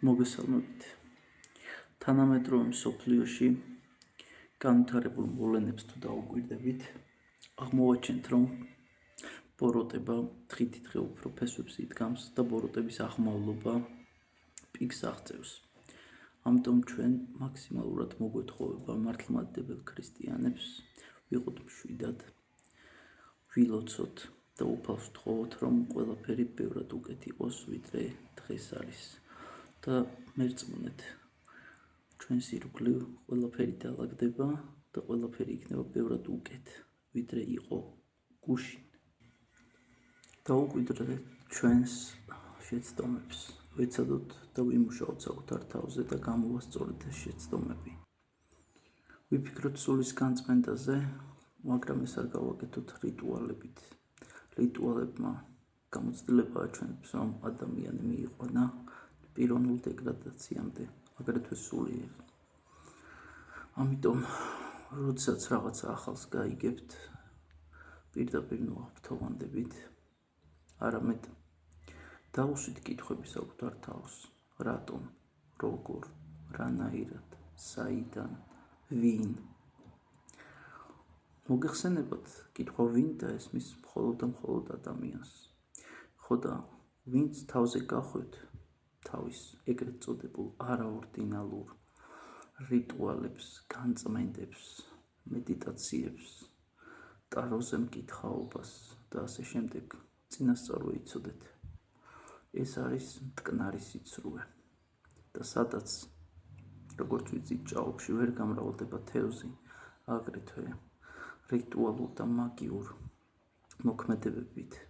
მოგესალმებით. თანამედროვე მსოფლიოში განვითარებულ მოვლენებს თუ დაუკვირდებით, აღმოვაჩენთ, რომ ბოროტება დღითიდღე უფრო ფესვებს იდგამს და ბოროტების აღმავლობა პიკს აღწევს. ამიტომ ჩვენ მაქსიმალურად მოგვეთხოვება მართლმადიდებელ ქრისტიანებს ვიყოთ მშვიდად, ვილოცოთ და უფალს ვთხოვოთ, რომ ყველაფერი ბევრად უკეთ იყოს, ვიდრე დღეს არის. და მერწმუნეთ, ჩვენს ირგვლივ ყველაფერი დაალაგდება და ყველაფერი იქნება ბევრად უკეთ, ვიდრე იყო გუშინ. დაუკვირდეთ ჩვენს შეცდომებს, ვეცადოთ და ვიმუშაოთ საკუთარ თავზე და გამოვასწორეთ ეს შეცდომები. ვიფიქროთ სულის განწმენდაზე, მაგრამ ეს არ გავაკეთოთ რიტუალებით. რიტუალებმა გამოცდილებაა ჩვენს, რომ ადამიანი მიიყვანა პიროვნულ დეგრადაციამდე, აგრეთვე სულიერ. ამიტომ, როდესაც რაღაცა ახალს გაიგებთ, პირდაპირ ნუღაფრთოვანდებით, არამედ დაუსვით კითხვები საკუთარ თავს, რატომ, როგორ, რანაირად, საიდან, ვინ. მოგეხსენებათ, კითხვა ვინ დაესმის მხოლოდ და მხოლოდ ადამიანს. ხო და ვინც თავზე გახვევთ თავის ეგრეთ წოდებულ არაორდინალურ რიტუალებს, განწმენდებს, მედიტაციებს, ტაროზე მკითხაობას და ასე შემდეგ წინასწარ იცოდეთ. ეს არის მტკნარი სიცრუე და სადაც, როგორც ვიცით, ჭაობში ვერ გამრავლდება თევზი, აგრეთვე რიტუალურ და მაგიურ მოქმედებებით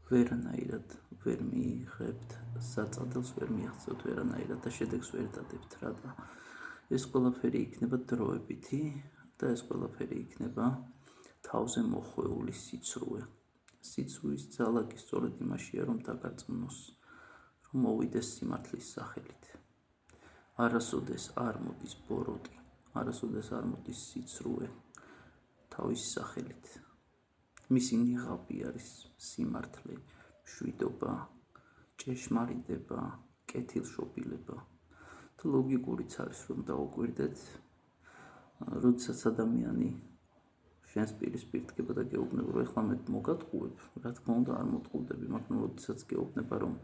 ვერანაირად ვერ მიიღებთ საწადელს, ვერ მიაღწევთ ვერანაირად და შედეგს ვერ დადებთ, რათა ეს ყველაფერი იქნება დროებითი და ეს ყველაფერი იქნება თავზე მოხვეული სიცრუე. სიცრუის ძალა კი სწორედ იმაშია, რომ დაგარწმუნოს, რომ მოვიდეს სიმართლის სახელით. არასოდეს არ მოდის ბოროტი, არასოდეს არ მოდის სიცრუე თავის სახელით. მისი ნიღაბი არის სიმართლე, მშვიდობა, ჭეშმარიტება, კეთილშობილება და ლოგიკურიც არის, რომ დაუკვირდეთ, როდესაც ადამიანი შენს პირისპირ დგება და გეუბნება, რომ ეხლა მე მოგატყუებ, რა თქმა უნდა არ მოტყუდები, მაგრამ როდესაც გეუბნება, რომ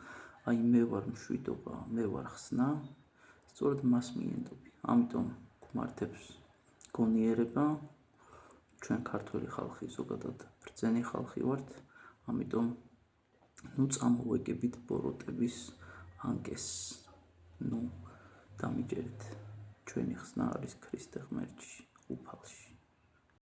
აი მე ვარ მშვიდობა, მე ვარ ხსნა, სწორედ მას მიენდობი. ამიტომ გვმართებს გონიერება, ჩვენ ქართველი ხალხი ზოგადად ბრძენი ხალხი ვართ, ამიტომ წამოვეგებით ბოროტების ანკეს. დამიჯერეთ, ჩვენი ხსნა არის ქრისტე ღმერთი.